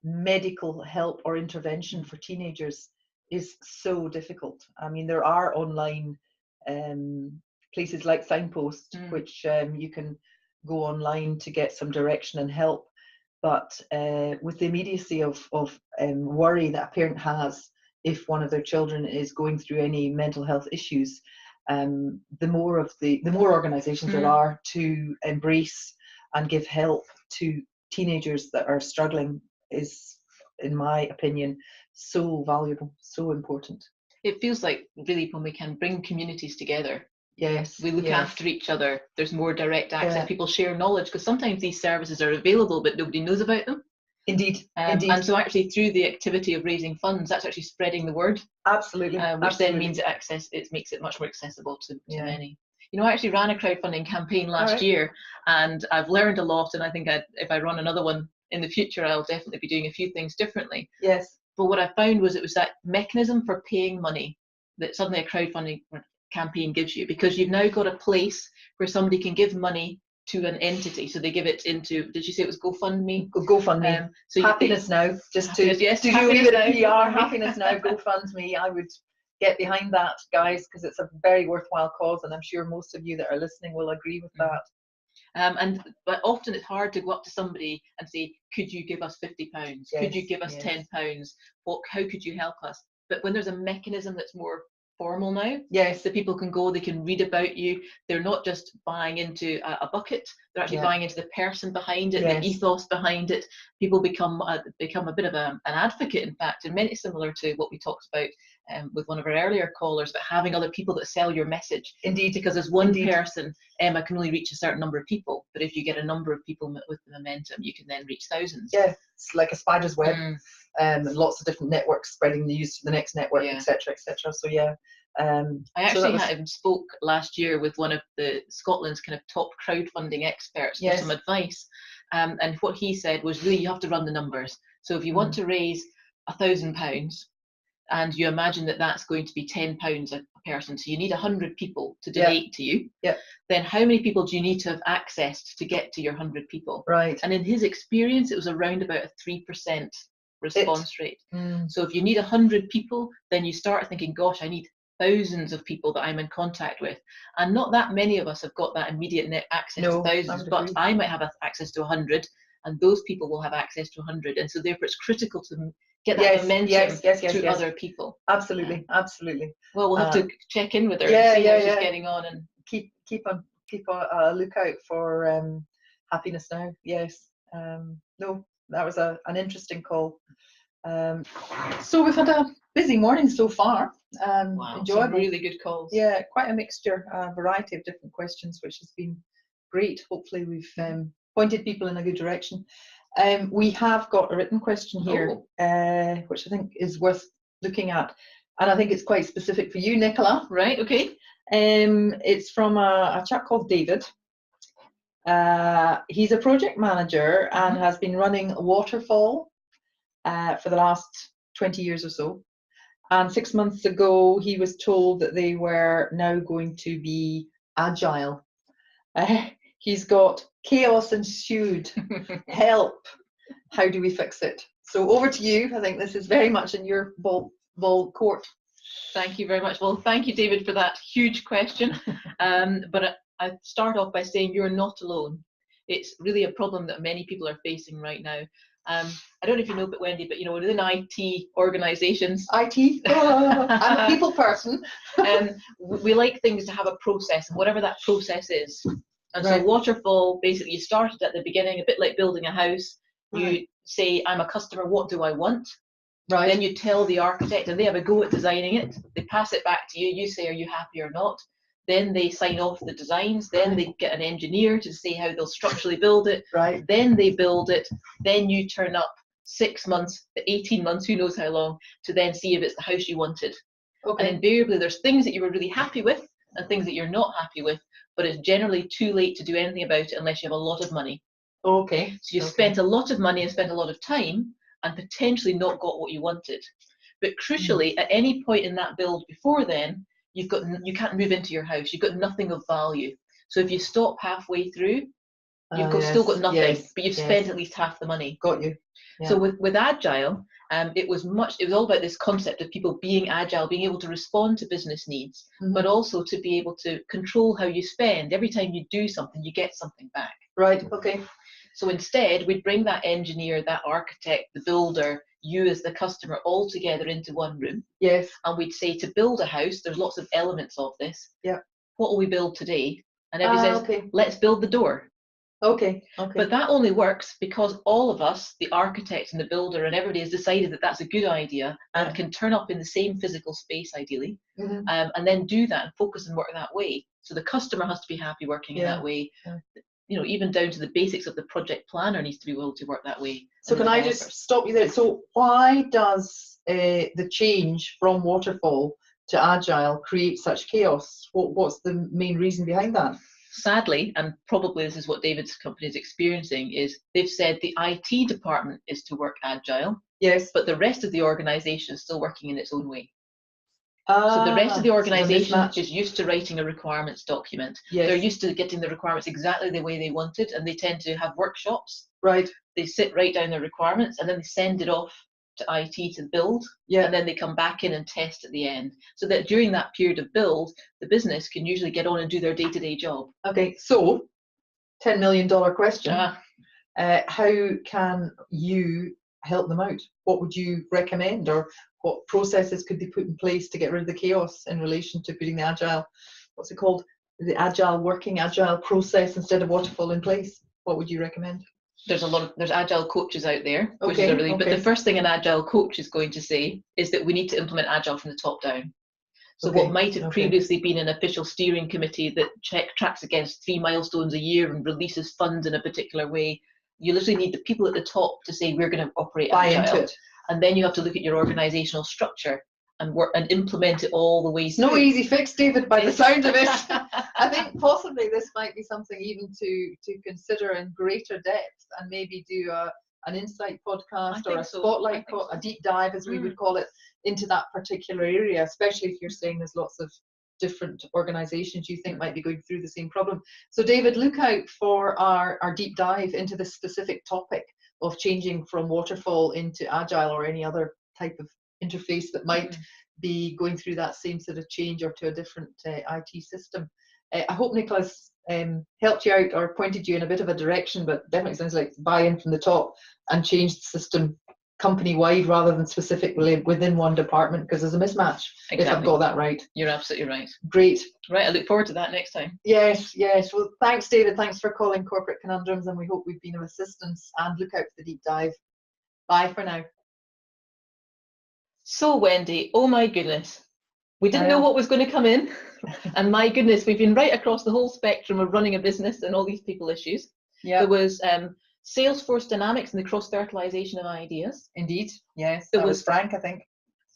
medical help or intervention for teenagers is so difficult. I mean, there are online places like Signpost, which you can go online to get some direction and help. But with the immediacy of worry that a parent has if one of their children is going through any mental health issues, the more organisations there are to embrace and give help to teenagers that are struggling is, in my opinion, so valuable, so important. It feels like really when we can bring communities together. Yes, we look after each other. There's more direct access. People share knowledge, because sometimes these services are available but nobody knows about them. Indeed. And so actually through the activity of raising funds, that's actually spreading the word. Absolutely. Which then means it makes it much more accessible to many. You know, I actually ran a crowdfunding campaign last year, and I've learned a lot, and I think if I run another one in the future, I'll definitely be doing a few things differently. Yes. But what I found was it was that mechanism for paying money that suddenly a crowdfunding campaign gives you, because you've now got a place where somebody can give money to an entity. So they give it into, did you say it was GoFundMe? GoFundMe. So Happiness Now, just to do a wee bit of PR, Happiness Now, GoFundMe. I would get behind that, guys, because it's a very worthwhile cause, and I'm sure most of you that are listening will agree with that. But often it's hard to go up to somebody and say, could you give us £50? Yes, could you give us £10? How could you help us? But when there's a mechanism that's more formal now, the people can go, they can read about you. They're not just buying into a bucket, they're actually buying into the person behind it, the ethos behind it. People become a bit of an advocate, in fact, and many similar to what we talked about with one of our earlier callers, but having other people that sell your message. Indeed. Because as one person, Emma can only reach a certain number of people, but if you get a number of people with the momentum, you can then reach thousands. Yeah, it's like a spider's web. Lots of different networks spreading the news to the next network, etc., etc. So I actually spoke last year with one of the Scotland's kind of top crowdfunding experts for some advice, and what he said was really you have to run the numbers. So if you want to raise £1,000 and you imagine that that's going to be £10 a person, so you need 100 people to donate to you, then how many people do you need to have accessed to get to your 100 people? Right. And in his experience, it was around about a 3% response rate. So if you need 100 people, then you start thinking, gosh, I need thousands of people that I'm in contact with, and not that many of us have got that immediate net access to thousands, but I might have access to 100, and those people will have access to 100. And so therefore it's critical to get that momentum to other people. Absolutely, absolutely. Well, we'll have to check in with her Yeah, and see yeah, how she's yeah. getting on, and keep a lookout for Happiness Now. Yes. No, that was an interesting call. So we've had a busy morning so far. wow, Enjoyable. some really good calls. Yeah, quite a mixture, a variety of different questions, which has been great. Hopefully we've pointed people in a good direction. We have got a written question here, which I think is worth looking at, and I think it's quite specific for you, Nicola. Right, okay. It's from a chap called David. He's a project manager and has been running Waterfall for the last 20 years or so. And 6 months ago, he was told that they were now going to be agile. He's got chaos ensued. Help. How do we fix it? So over to you. I think this is very much in your ball court. Thank you very much. Well, thank you, David, for that huge question. But I start off by saying you're not alone. It's really a problem that many people are facing right now. I don't know if you know, but Wendy, but within IT organisations, I'm a people person. We like things to have a process, and whatever that process is. And so Waterfall, basically, you started at the beginning, a bit like building a house. You say, I'm a customer, what do I want? Right. Then you tell the architect, and they have a go at designing it. They pass it back to you. You say, are you happy or not? Then they sign off the designs. Then they get an engineer to say how they'll structurally build it. Right. Then they build it. Then you turn up 6 months, 18 months, who knows how long, to then see if it's the house you wanted. Okay. And invariably, there's things that you were really happy with and things that you're not happy with, but it's generally too late to do anything about it unless you have a lot of money. Okay. So you've spent a lot of money and spent a lot of time and potentially not got what you wanted. But crucially, at any point in that build before then, you can't move into your house. You've got nothing of value. So if you stop halfway through, you've still got nothing, but you've spent at least half the money. Got you. Yeah. So with Agile, it was all about this concept of people being agile, being able to respond to business needs, but also to be able to control how you spend. Every time you do something, you get something back. Right. Okay. So instead, we'd bring that engineer, that architect, the builder, you as the customer all together into one room. Yes. And we'd say, to build a house, there's lots of elements of this. Yeah. What will we build today? And everybody says, let's build the door. Okay. Okay. But that only works because all of us, the architect and the builder and everybody, has decided that that's a good idea and can turn up in the same physical space, ideally, and then do that and focus and work that way. So the customer has to be happy working in that way. Yeah. Even down to the basics of the project planner needs to be able to work that way. So can I just stop you there? So why does the change from Waterfall to Agile create such chaos? What's the main reason behind that? Sadly, and probably this is what David's company is experiencing, is they've said the IT department is to work Agile. Yes. But the rest of the organisation is still working in its own way. So the rest of the organisation is used to writing a requirements document. Yes. They're used to getting the requirements exactly the way they wanted, and they tend to have workshops. Right. They write down their requirements, and then they send it off to IT to build, and then they come back in and test at the end. So that during that period of build, the business can usually get on and do their day-to-day job. Okay, so $10 million question. How can you help them out? What would you recommend, or what processes could they put in place to get rid of the chaos in relation to putting the agile, what's it called, the agile process instead of Waterfall in place? What would you recommend? There's agile coaches out there, which is but the first thing an agile coach is going to say is that we need to implement agile from the top down. So what might have previously been an official steering committee that tracks against 3 milestones a year and releases funds in a particular way, you literally need the people at the top to say, we're going to operate agile. Buy into it. And then you have to look at your organizational structure and work and implement it all the way through. No easy fix, David, by the sound of it. I think possibly this might be something even to consider in greater depth, and maybe do an insight podcast or a spotlight, a deep dive, as we would call it, into that particular area, especially if you're saying there's lots of different organizations you think might be going through the same problem. So David, look out for our deep dive into this specific topic of changing from Waterfall into Agile, or any other type of interface that might be going through that same sort of change, or to a different IT system. I hope Nicola's helped you out or pointed you in a bit of a direction, but definitely sounds like buy-in from the top and change the system company-wide rather than specifically within one department, because there's a mismatch. Exactly. If I've got that right. You're absolutely right. Great. Right, I look forward to that next time. Yes. Well, thanks, David. Thanks for calling Corporate Conundrums, and we hope we've been of assistance, and look out for the deep dive. Bye for now. So, Wendy, oh my goodness. We didn't know what was going to come in. And my goodness, we've been right across the whole spectrum of running a business and all these people issues. Yeah. There was Salesforce Dynamics and the cross-fertilization of ideas. Indeed. Yes. There That was was Frank, I think.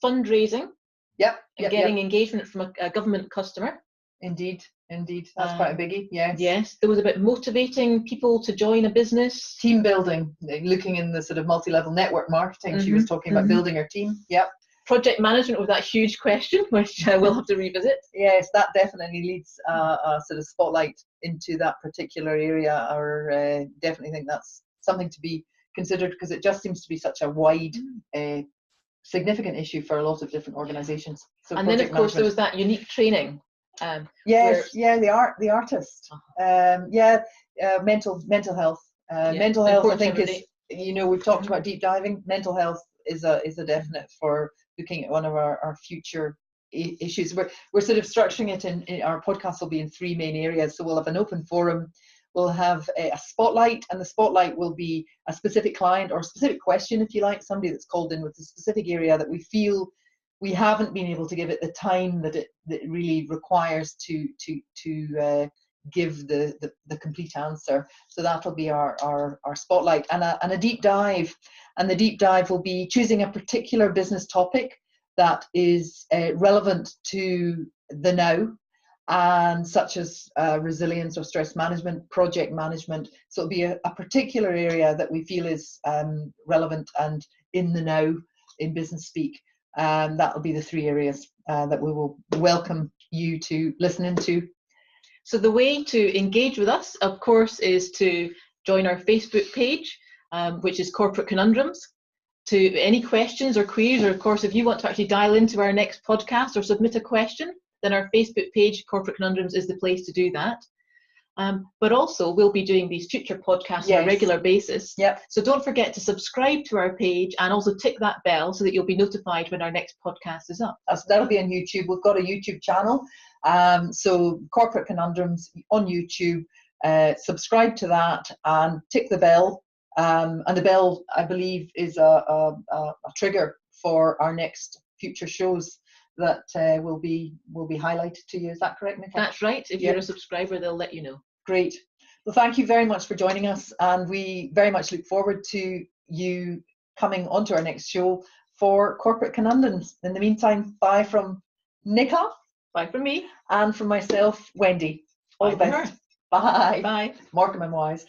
Fundraising Yep. and getting engagement from a government customer. Indeed. That's quite a biggie. Yes. Yes. There was about motivating people to join a business. Team building, looking in the sort of multi-level network marketing. She was talking about building her team. Yep. Project management was that huge question, which we'll have to revisit. Yes, that definitely leads a sort of spotlight into that particular area, or definitely think that's something to be considered, because it just seems to be such a wide, significant issue for a lot of different organisations. So and then, of course, there was that unique training. Yes, the artist. Mental health. Mental health, I think, is, we've talked about deep diving. Mental health is a definite for looking at one of our future issues. We're sort of structuring it in our podcast will be in three main areas. So we'll have an open forum, we'll have a spotlight, and the spotlight will be a specific client or a specific question, if you like, somebody that's called in with a specific area that we feel we haven't been able to give it the time that it really requires to give the complete answer. So that'll be our spotlight, and a deep dive. And the deep dive will be choosing a particular business topic that is relevant to the now, and such as resilience or stress management, project management. So it'll be a particular area that we feel is relevant and in the now in business speak. That'll be the three areas that we will welcome you to listen into. So the way to engage with us, of course, is to join our Facebook page, which is Corporate Conundrums. To any questions or queries, or of course, if you want to actually dial into our next podcast or submit a question, then our Facebook page, Corporate Conundrums, is the place to do that. But also, we'll be doing these future podcasts on a regular basis. Yep. So don't forget to subscribe to our page and also tick that bell so that you'll be notified when our next podcast is up. That'll be on YouTube. We've got a YouTube channel. So Corporate Conundrums on YouTube. Subscribe to that and tick the bell. And the bell, I believe, is a trigger for our next future shows that will be highlighted to you. Is that correct, Nicola? That's right. If you're a subscriber, they'll let you know. Great. Well, thank you very much for joining us, and we very much look forward to you coming onto our next show for Corporate Conundrums. In the meantime, bye from Nicola. Bye from me. And from myself, Wendy. All the best. Bye. Bye. Markham and Wise.